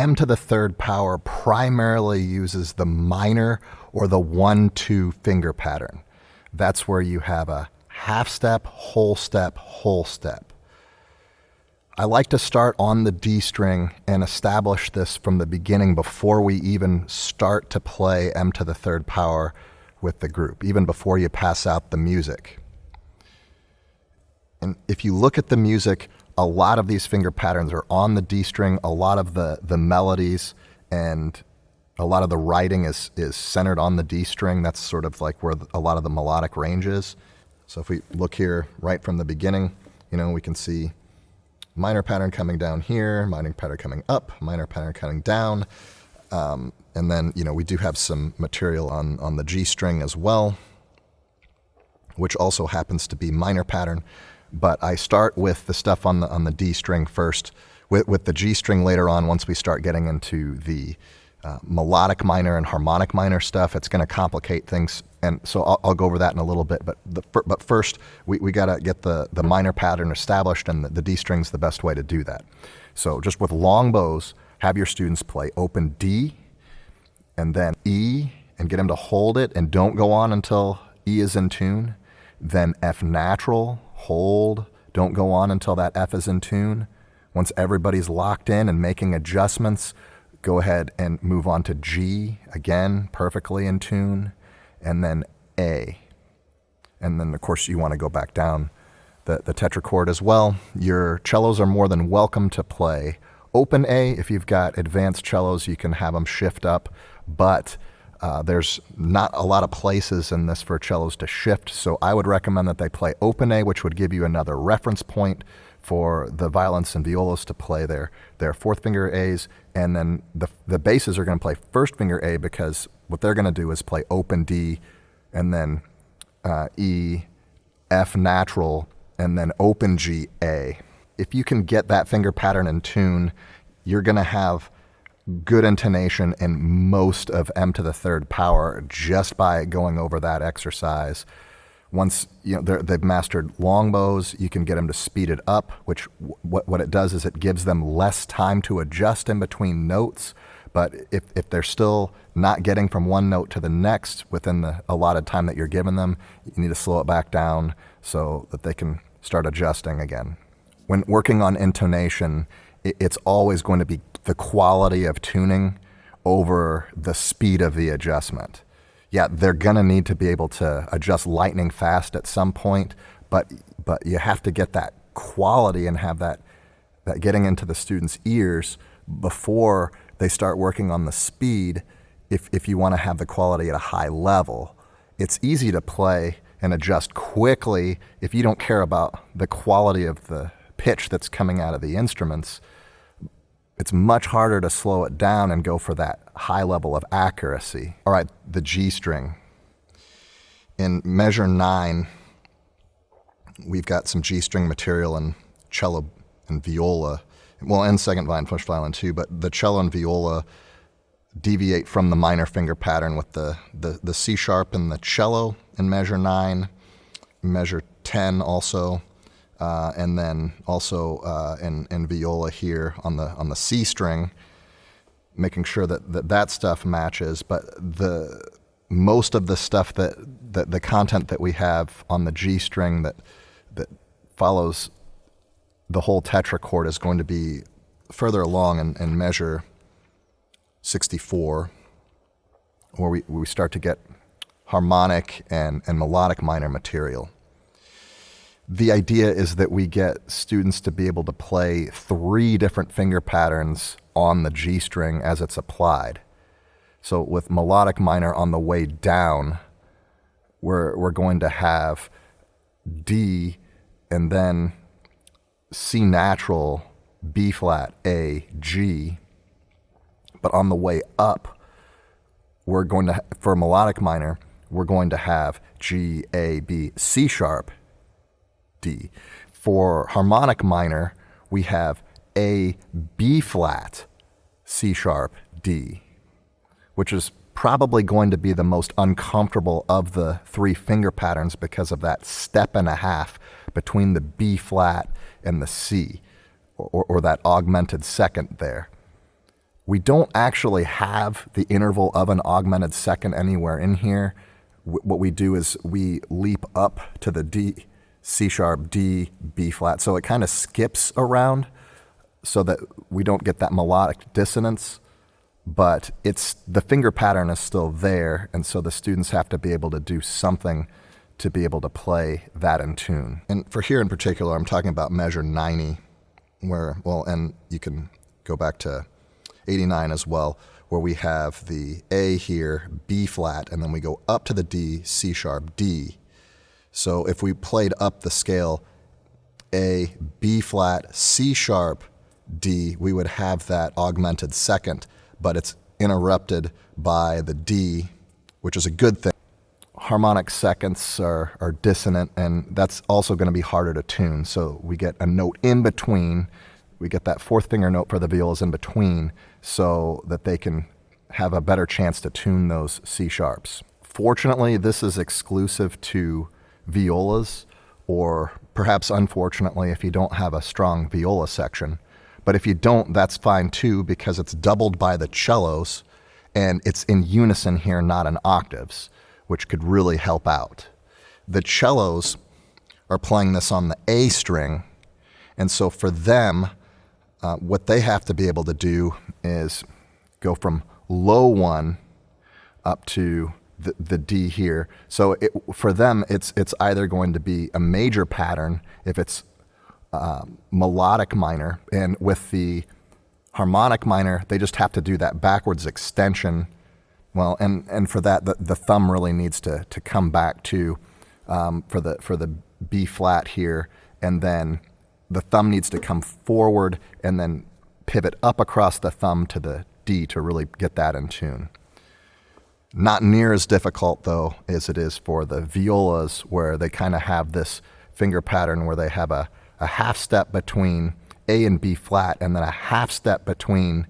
M to the third power primarily uses the minor or the 1-2 finger pattern. That's where you have a half step, whole step, whole step. I like to start on the D string and establish this from the beginning before we even start to play M to the third power with the group, even before you pass out the music. And if you look at the music, a lot of these finger patterns are on the D string. A lot of the melodies and a lot of the writing is centered on the D string. That's sort of like where a lot of the melodic range is. So if we look here right from the beginning, we can see minor pattern coming down here, minor pattern coming up, minor pattern coming down. And then, we do have some material on the G string as well, which also happens to be minor pattern. But I start with the stuff on the D string first, with the G string later on. Once we start getting into the melodic minor and harmonic minor stuff, it's going to complicate things. And so I'll go over that in a little bit. But first, we got to get the minor pattern established, and the D string's the best way to do that. So just with long bows, have your students play open D and then E, and get them to hold it and don't go on until E is in tune. Then F natural, hold, don't go on until that F is in tune. Once everybody's locked in and making adjustments, go ahead and move on to G, again, perfectly in tune, and then A. And then, of course, you want to go back down the tetrachord as well. Your cellos are more than welcome to play open A. If you've got advanced cellos, you can have them shift up, but there's not a lot of places in this for cellos to shift, so I would recommend that they play open A, which would give you another reference point for the violins and violas to play their fourth finger A's, and then the basses are going to play first finger A, because what they're going to do is play open D, and then E, F natural, and then open G, A. If you can get that finger pattern in tune, you're going to have good intonation in most of M to the third power just by going over that exercise. Once they've mastered long bows, you can get them to speed it up, which what it does is it gives them less time to adjust in between notes. But if they're still not getting from one note to the next within the allotted time that you're giving them, you need to slow it back down so that they can start adjusting again. When working on intonation, it's always going to be the quality of tuning over the speed of the adjustment. Yeah, they're going to need to be able to adjust lightning fast at some point, but you have to get that quality and have that getting into the students' ears before they start working on the speed if you want to have the quality at a high level. It's easy to play and adjust quickly if you don't care about the quality of the pitch that's coming out of the instruments. It's much harder to slow it down and go for that high level of accuracy. All right, the G string. In measure 9, we've got some G string material in cello and viola, well, and second violin, first violin too, but the cello and viola deviate from the minor finger pattern with the C sharp in the cello in measure 9, measure 10 also. And then also in viola here on the C string, making sure that stuff matches. But most of the stuff that the content that we have on the G string that follows the whole tetrachord is going to be further along in measure 64, where we start to get harmonic and melodic minor material. The idea is that we get students to be able to play 3 different finger patterns on the G string as it's applied. So with melodic minor on the way down, we're going to have D and then C natural, B flat, A, G. But on the way up, we're going to, for melodic minor, we're going to have G, A, B, C sharp, D. For harmonic minor, we have A, B flat, C sharp, D, which is probably going to be the most uncomfortable of the 3 finger patterns because of that step and a half between the B flat and the C, or that augmented second there. We don't actually have the interval of an augmented second anywhere in here. What we do is we leap up to the D, C sharp, D, B flat. So it kind of skips around so that we don't get that melodic dissonance, but the finger pattern is still there, and so the students have to be able to do something to be able to play that in tune. And for here in particular, I'm talking about measure 90, and you can go back to 89 as well, where we have the A here, B flat, and then we go up to the D, C sharp, D. So if we played up the scale A, B flat, C sharp, D, we would have that augmented second, but it's interrupted by the D, which is a good thing. Harmonic seconds are dissonant, and that's also going to be harder to tune. So we get a note in between. We get that fourth finger note for the violas in between so that they can have a better chance to tune those C sharps. Fortunately, this is exclusive to violas, or perhaps unfortunately if you don't have a strong viola section. But if you don't, that's fine too, because it's doubled by the cellos, and it's in unison here, not in octaves, which could really help out. The cellos are playing this on the A string, and so for them, what they have to be able to do is go from low 1 up to the D here. So for them, it's either going to be a major pattern if it's melodic minor, and with the harmonic minor, they just have to do that backwards extension. Well, and for that, the thumb really needs to come back to for the B flat here, and then the thumb needs to come forward and then pivot up across the thumb to the D to really get that in tune. Not near as difficult, though, as it is for the violas, where they kind of have this finger pattern where they have a half step between A and B flat, and then a half step between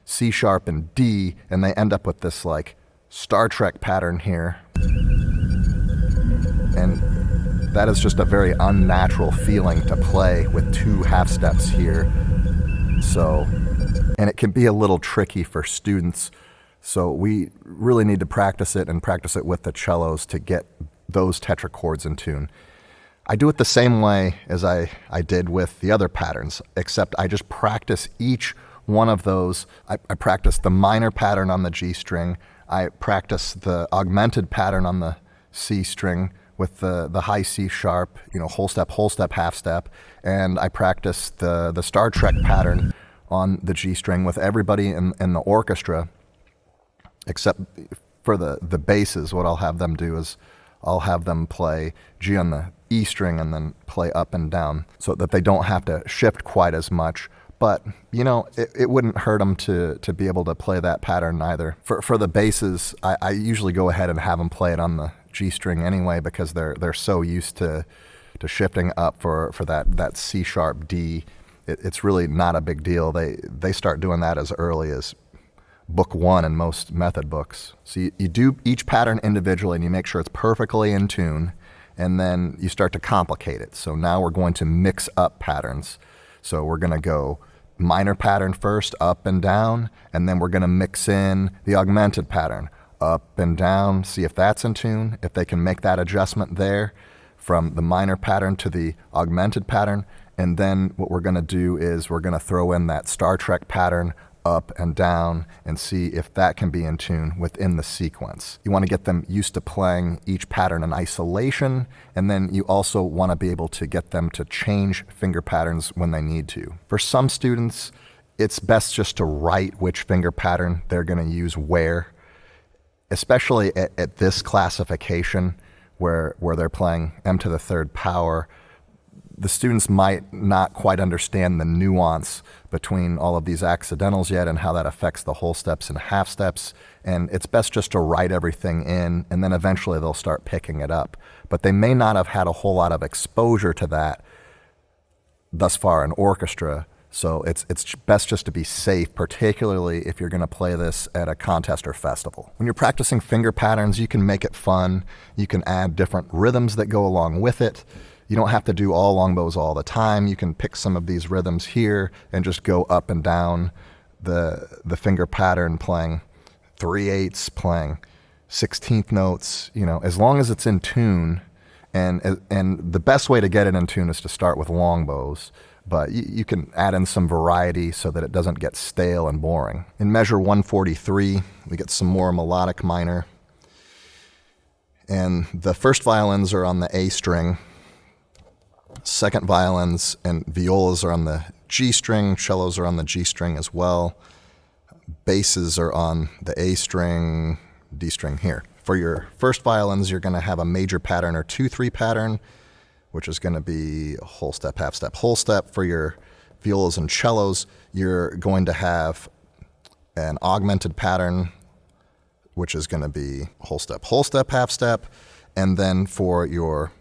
C sharp and D, and they end up with this like Star Trek pattern here. And that is just a very unnatural feeling to play with two half steps here. So, and it can be a little tricky for students. So we really need to practice it, and practice it with the cellos to get those tetrachords in tune. I do it the same way as I did with the other patterns, except I just practice each one of those. I practice the minor pattern on the G string. I practice the augmented pattern on the C string with the high C sharp, whole step, half step. And I practice the Star Trek pattern on the G string with everybody in the orchestra, except for the basses. What I'll have them do is I'll have them play G on the E string and then play up and down so that they don't have to shift quite as much. But, it wouldn't hurt them to be able to play that pattern either. For the basses, I usually go ahead and have them play it on the G string anyway, because they're so used to shifting up for that C sharp D. It's really not a big deal. They start doing that as early as book 1 in most method books. So you do each pattern individually, and you make sure it's perfectly in tune, and then you start to complicate it. So now we're going to mix up patterns. So we're going to go minor pattern first, up and down, and then we're going to mix in the augmented pattern, up and down, see if that's in tune, if they can make that adjustment there from the minor pattern to the augmented pattern. And then what we're going to do is we're going to throw in that Star Trek pattern, up and down, and see if that can be in tune within the sequence. You want to get them used to playing each pattern in isolation, and then you also want to be able to get them to change finger patterns when they need to. For some students, it's best just to write which finger pattern they're going to use where, especially at this classification where they're playing M to the third power. The students might not quite understand the nuance between all of these accidentals yet and how that affects the whole steps and half steps. And it's best just to write everything in, and then eventually they'll start picking it up. But they may not have had a whole lot of exposure to that thus far in orchestra. So it's best just to be safe, particularly if you're going to play this at a contest or festival. When you're practicing finger patterns, you can make it fun. You can add different rhythms that go along with it. You don't have to do all long bows all the time. You can pick some of these rhythms here and just go up and down the finger pattern playing 3/8, playing 16th notes, as long as it's in tune. And the best way to get it in tune is to start with long bows, but you can add in some variety so that it doesn't get stale and boring. In measure 143, we get some more melodic minor. And the first violins are on the A string. Second violins and violas are on the G string. Cellos are on the G string as well. Basses are on the A string, D string here. For your first violins, you're going to have a major pattern or 2/3 pattern, which is going to be a whole step, half step, whole step. For your violas and cellos, you're going to have an augmented pattern, which is going to be whole step, half step. And then for your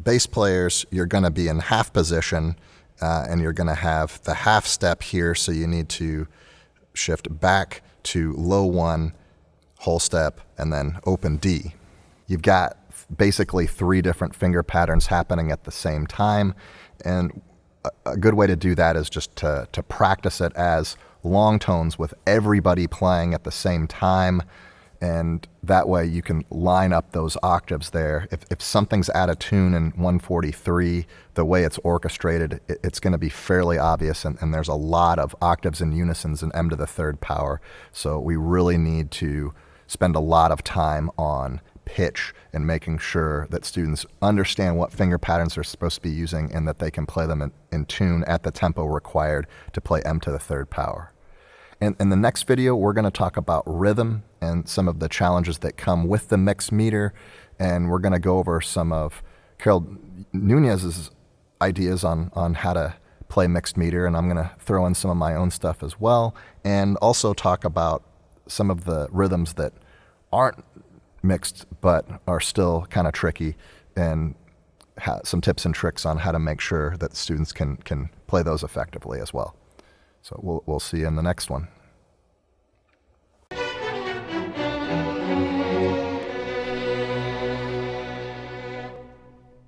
bass players, you're going to be in half position, and you're going to have the half step here, so you need to shift back to low 1, whole step, and then open D. You've got basically 3 different finger patterns happening at the same time, and a good way to do that is just to practice it as long tones with everybody playing at the same time, and that way you can line up those octaves there. If something's out of tune in 143, the way it's orchestrated, it's going to be fairly obvious, and there's a lot of octaves and unisons in M to the 3rd power, so we really need to spend a lot of time on pitch and making sure that students understand what finger patterns they're supposed to be using and that they can play them in tune at the tempo required to play M to the 3rd power. In the next video, we're going to talk about rhythm and some of the challenges that come with the mixed meter, and we're going to go over some of Carol Nunez's ideas on how to play mixed meter, and I'm going to throw in some of my own stuff as well, and also talk about some of the rhythms that aren't mixed but are still kind of tricky, and some tips and tricks on how to make sure that students can play those effectively as well. So we'll see you in the next one.